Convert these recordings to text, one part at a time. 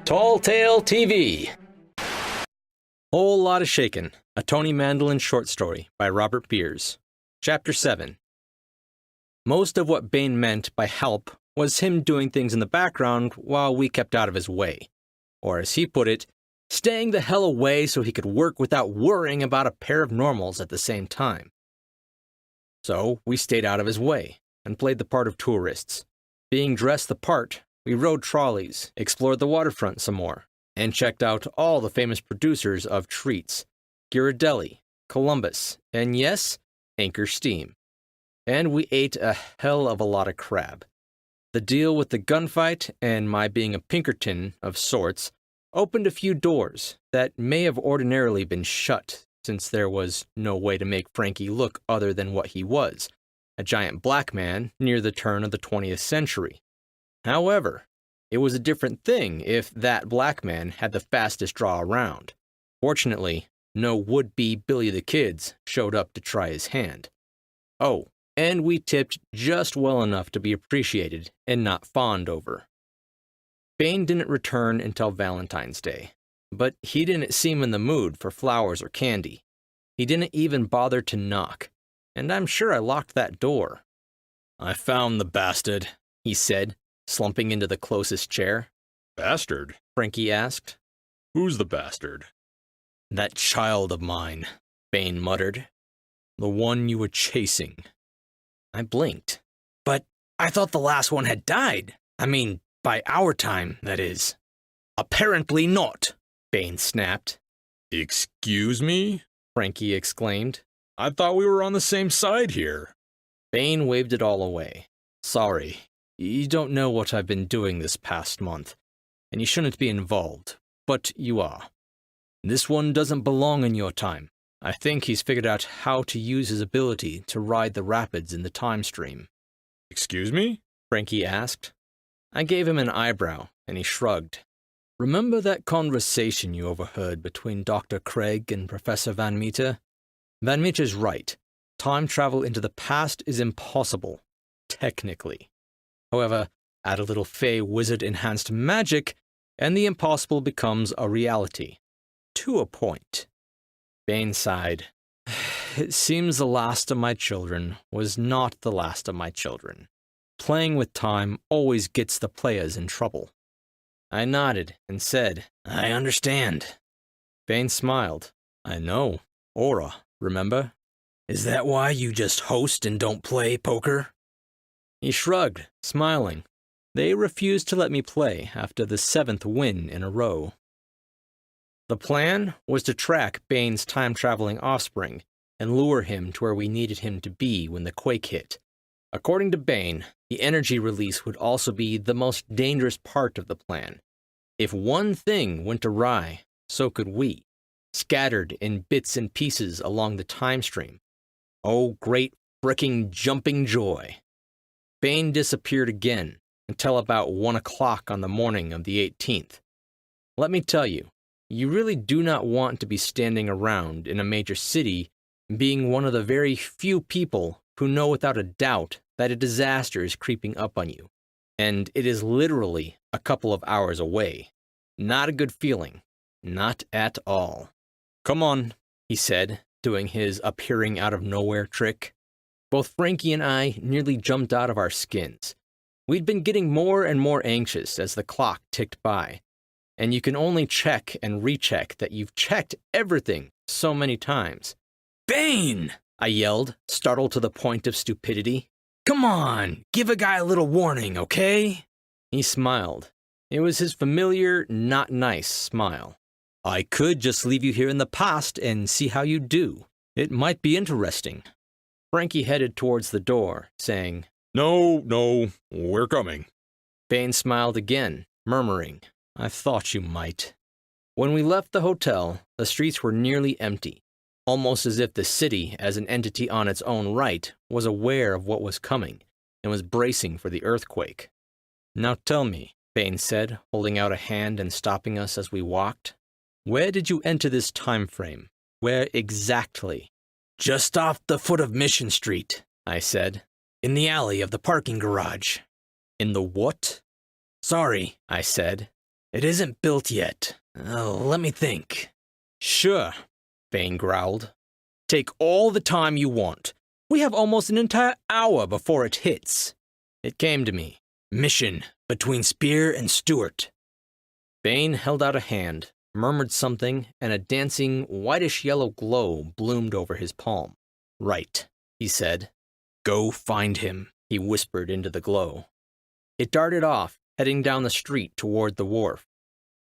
Tall Tale TV. Whole Lotta Shakin, a Tony Mandolin short story by Robert Beers. Chapter 7. Most of what Bane meant by help was him doing things in the background while we kept out of his way. Or as he put it, staying the hell away so he could work without worrying about a pair of normals at the same time. So we stayed out of his way and played the part of tourists. Being dressed the part, we rode trolleys, explored the waterfront some more, and checked out all the famous producers of treats, Ghirardelli, Columbus, and yes, Anchor Steam. And we ate a hell of a lot of crab. The deal with the gunfight and my being a Pinkerton of sorts opened a few doors that may have ordinarily been shut, since there was no way to make Frankie look other than what he was, a giant black man near the turn of the 20th century. However, it was a different thing if that black man had the fastest draw around. Fortunately, no would-be Billy the Kids showed up to try his hand. Oh, and we tipped just well enough to be appreciated and not fawned over. Bane didn't return until Valentine's Day, but he didn't seem in the mood for flowers or candy. He didn't even bother to knock, and I'm sure I locked that door. "I found the bastard," he said, slumping into the closest chair. "Bastard?" Frankie asked. "Who's the bastard?" "That child of mine," Bane muttered. "The one you were chasing." I blinked. "But I thought the last one had died. I mean, by our time, that is." "Apparently not," Bane snapped. "Excuse me?" Frankie exclaimed. "I thought we were on the same side here." Bane waved it all away. "Sorry. You don't know what I've been doing this past month, and you shouldn't be involved, but you are. This one doesn't belong in your time. I think he's figured out how to use his ability to ride the rapids in the time stream." "Excuse me?" Frankie asked. I gave him an eyebrow, and he shrugged. "Remember that conversation you overheard between Dr. Craig and Professor Van Meter? Van Meter's right. Time travel into the past is impossible, technically. However, add a little Fey wizard-enhanced magic, and the impossible becomes a reality. To a point." Bane sighed. "It seems the last of my children was not the last of my children. Playing with time always gets the players in trouble." I nodded and said, "I understand." Bane smiled. "I know. Aura, remember? Is that why you just host and don't play poker?" He shrugged, smiling. They refused to let me play after the 7th win in a row. The plan was to track Bane's time-traveling offspring and lure him to where we needed him to be when the quake hit. According to Bane, the energy release would also be the most dangerous part of the plan. If one thing went awry, so could we, scattered in bits and pieces along the time stream. Oh, great fricking jumping joy. Bane disappeared again until about 1 o'clock on the morning of the 18th. Let me tell you, you really do not want to be standing around in a major city being one of the very few people who know without a doubt that a disaster is creeping up on you, and it is literally a couple of hours away. Not a good feeling. Not at all. "Come on," he said, doing his appearing out of nowhere trick. Both Frankie and I nearly jumped out of our skins. We'd been getting more and more anxious as the clock ticked by, and you can only check and recheck that you've checked everything so many times. "Bane!" I yelled, startled to the point of stupidity. "Come on, give a guy a little warning, okay?" He smiled. It was his familiar, not nice smile. "I could just leave you here in the past and see how you do. It might be interesting." Frankie headed towards the door, saying, No, we're coming." Bane smiled again, murmuring, "I thought you might." When we left the hotel, the streets were nearly empty, almost as if the city, as an entity on its own right, was aware of what was coming and was bracing for the earthquake. "Now tell me," Bane said, holding out a hand and stopping us as we walked. "Where did you enter this time frame? Where exactly?" "Just off the foot of Mission Street," I said. "In the alley of the parking garage." "In the what?" "Sorry," I said. It isn't built yet. Let me think. Sure, Bane growled. Take all the time you want. We have almost an entire hour before it hits. It came to me. Mission between Spear and Stewart. Bane held out a hand, murmured something, and a dancing, whitish-yellow glow bloomed over his palm. Right, he said. Go find him, he whispered into the glow. It darted off, heading down the street toward the wharf.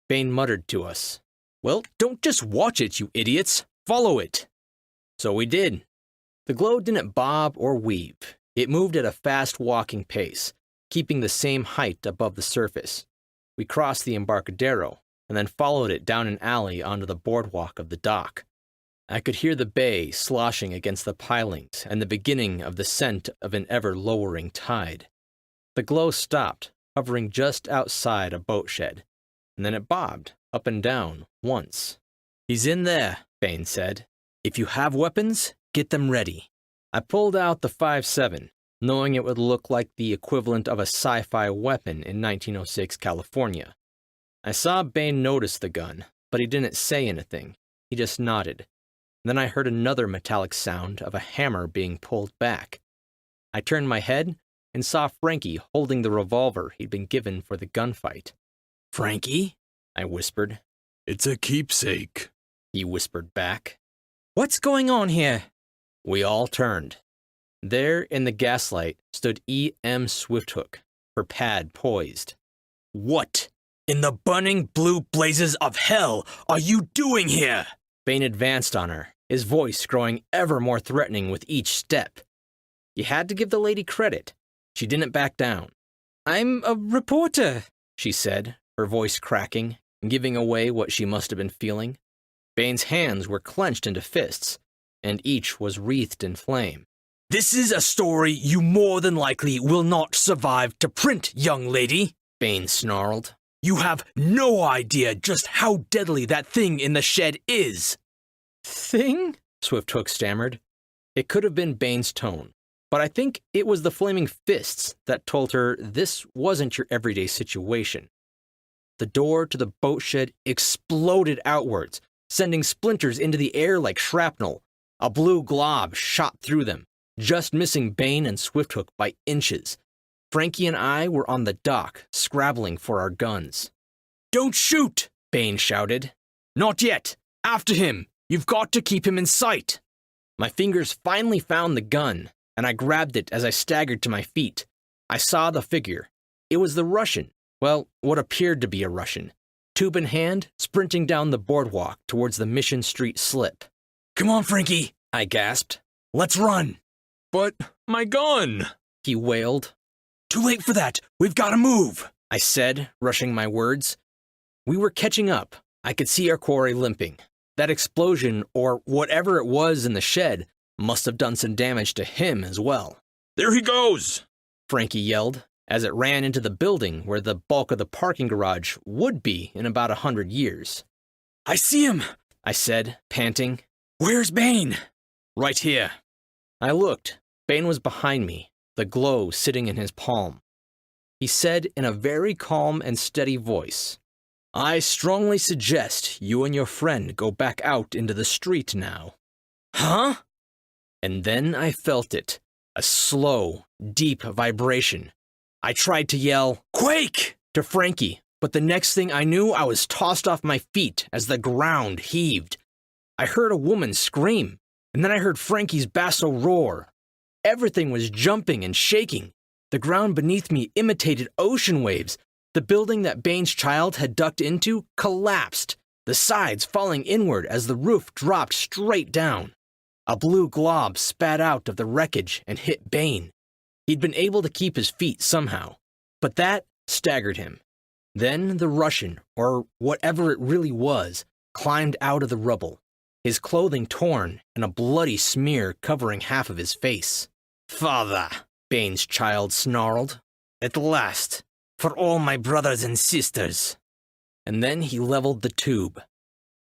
Bane muttered to us, Well, don't just watch it, you idiots. Follow it. So we did. The glow didn't bob or weave. It moved at a fast walking pace, keeping the same height above the surface. We crossed the Embarcadero, and then followed it down an alley onto the boardwalk of the dock. I could hear the bay sloshing against the pilings and the beginning of the scent of an ever-lowering tide. The glow stopped, hovering just outside a boatshed, and then it bobbed up and down once. He's in there, Bane said. If you have weapons, get them ready. I pulled out the 5.7, knowing it would look like the equivalent of a sci-fi weapon in 1906 California. I saw Bane notice the gun, but he didn't say anything. He just nodded. Then I heard another metallic sound of a hammer being pulled back. I turned my head and saw Frankie holding the revolver he'd been given for the gunfight. Frankie? I whispered. It's a keepsake, he whispered back. What's going on here? We all turned. There in the gaslight stood E.M. Swifthook, her pad poised. What in the burning blue blazes of hell are you doing here? Bane advanced on her, his voice growing ever more threatening with each step. You had to give the lady credit. She didn't back down. I'm a reporter, she said, her voice cracking, giving away what she must have been feeling. Bane's hands were clenched into fists, and each was wreathed in flame. This is a story you more than likely will not survive to print, young lady, Bane snarled. You have no idea just how deadly that thing in the shed is. Thing? Swifthook stammered. It could have been Bane's tone, but I think it was the flaming fists that told her this wasn't your everyday situation. The door to the boatshed exploded outwards, sending splinters into the air like shrapnel. A blue glob shot through them, just missing Bane and Swifthook by inches. Frankie and I were on the dock, scrabbling for our guns. Don't shoot, Bane shouted. Not yet. After him. You've got to keep him in sight. My fingers finally found the gun, and I grabbed it as I staggered to my feet. I saw the figure. It was the Russian. Well, what appeared to be a Russian. Tube in hand, sprinting down the boardwalk towards the Mission Street slip. Come on, Frankie, I gasped. Let's run. But my gun, he wailed. Too late for that. We've got to move, I said, rushing my words. We were catching up. I could see our quarry limping. That explosion, or whatever it was in the shed, must have done some damage to him as well. There he goes, Frankie yelled, as it ran into the building where the bulk of the parking garage would be in about 100 years. I see him, I said, panting. Where's Bane? Right here. I looked. Bane was behind me, the glow sitting in his palm. He said in a very calm and steady voice, I strongly suggest you and your friend go back out into the street now. Huh? And then I felt it, a slow, deep vibration. I tried to yell, Quake! To Frankie, but the next thing I knew, I was tossed off my feet as the ground heaved. I heard a woman scream, and then I heard Frankie's basso roar. Everything was jumping and shaking. The ground beneath me imitated ocean waves. The building that Bane's child had ducked into collapsed, the sides falling inward as the roof dropped straight down. A blue glob spat out of the wreckage and hit Bane. He'd been able to keep his feet somehow, but that staggered him. Then the Russian, or whatever it really was, climbed out of the rubble, his clothing torn and a bloody smear covering half of his face. Father, Bane's child snarled. At last, for all my brothers and sisters. And then he leveled the tube.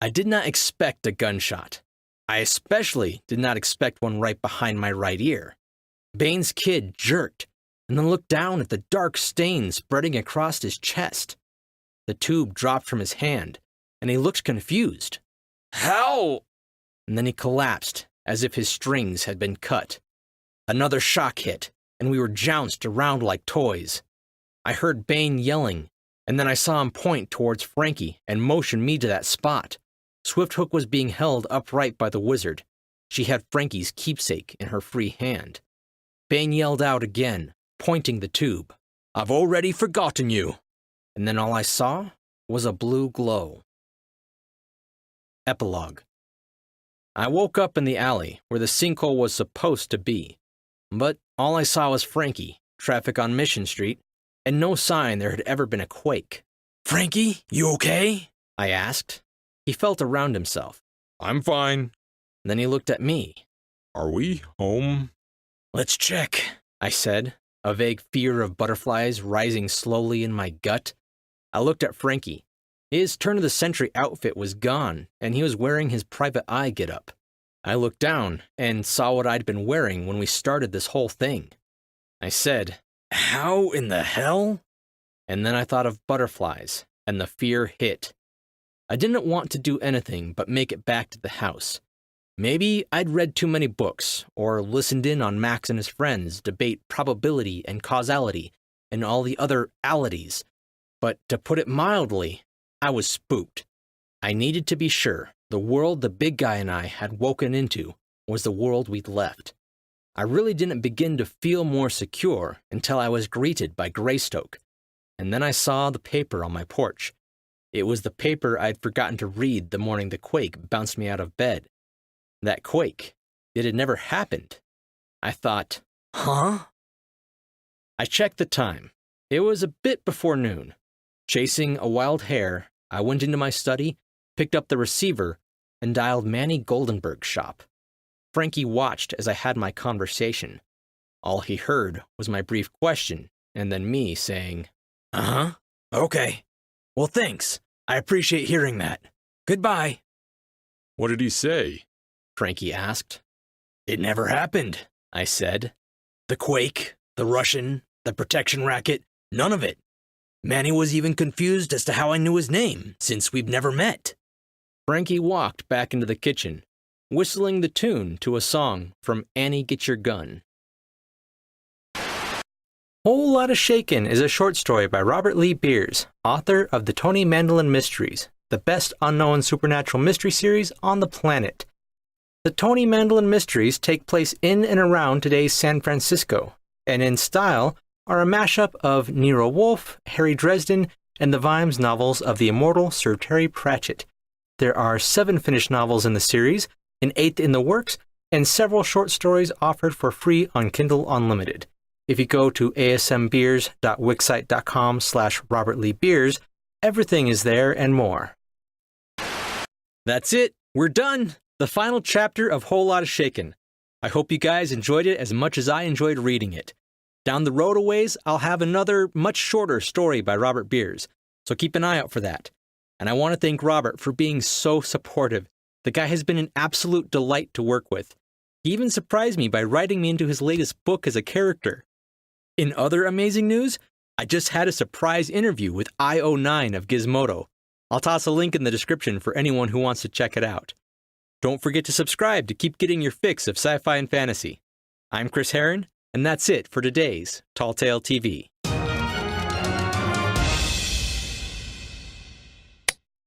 I did not expect a gunshot. I especially did not expect one right behind my right ear. Bane's kid jerked, and then looked down at the dark stain spreading across his chest. the tube dropped from his hand, and he looked confused. "How?" And then he collapsed, as if his strings had been cut. Another shock hit, and we were jounced around like toys. I heard Bane yelling, and then I saw him point towards Frankie and motion me to that spot. Swifthook was being held upright by the wizard. She had Frankie's keepsake in her free hand. Bane yelled out again, pointing the tube. "I've already forgotten you." And then all I saw was a blue glow. Epilogue. I woke up in the alley where the sinkhole was supposed to be, but all I saw was Frankie, traffic on Mission Street, and no sign there had ever been a quake. "Frankie, you okay?" I asked. He felt around himself. I'm fine. Then he looked at me. Are we home? "Let's check," I said, a vague fear of butterflies rising slowly in my gut. I looked at Frankie. His turn-of-the-century outfit was gone, and he was wearing his private eye get-up. I looked down and saw what I'd been wearing when we started this whole thing. I said, "How in the hell?" And then I thought of butterflies, and the fear hit. I didn't want to do anything but make it back to the house. Maybe I'd read too many books, or listened in on Max and his friends debate probability and causality, and all the other alities. But to put it mildly, I was spooked. I needed to be sure the world the big guy and I had woken into was the world we'd left. I really didn't begin to feel more secure until I was greeted by Greystoke. And then I saw the paper on my porch. It was the paper I'd forgotten to read the morning the quake bounced me out of bed. That quake, it had never happened. I thought, huh? I checked the time. It was a bit before noon. Chasing a wild hare, I went into my study, picked up the receiver, and dialed Manny Goldenberg's shop. Frankie watched as I had my conversation. All he heard was my brief question, and then me saying, "Uh-huh, okay. Well, thanks. I appreciate hearing that. Goodbye." What did he say? Frankie asked. "It never happened," I said. "The quake, the Russian, the protection racket, none of it. Manny was even confused as to how I knew his name, since we've never met." Frankie walked back into the kitchen, whistling the tune to a song from Annie Get Your Gun. Whole Lotta Shakin is a short story by Robert Lee Beers, author of the Tony Mandolin Mysteries, the best unknown supernatural mystery series on the planet. The Tony Mandolin Mysteries take place in and around today's San Francisco, and in style are a mashup of Nero Wolfe, Harry Dresden, and the Vimes novels of the immortal Sir Terry Pratchett. There are 7 finished novels in the series, an 8th in the works, and several short stories offered for free on Kindle Unlimited. If you go to asmbeers.wixsite.com/RobertLeeBeers, everything is there and more. That's it. We're done. The final chapter of Whole Lotta Shakin. I hope you guys enjoyed it as much as I enjoyed reading it. Down the road a ways, I'll have another much shorter story by Robert Beers, so keep an eye out for that. And I want to thank Robert for being so supportive. The guy has been an absolute delight to work with. He even surprised me by writing me into his latest book as a character. In other amazing news, I just had a surprise interview with IO9 of Gizmodo. I'll toss a link in the description for anyone who wants to check it out. Don't forget to subscribe to keep getting your fix of sci-fi and fantasy. I'm Chris Herron, and that's it for today's Tall Tale TV.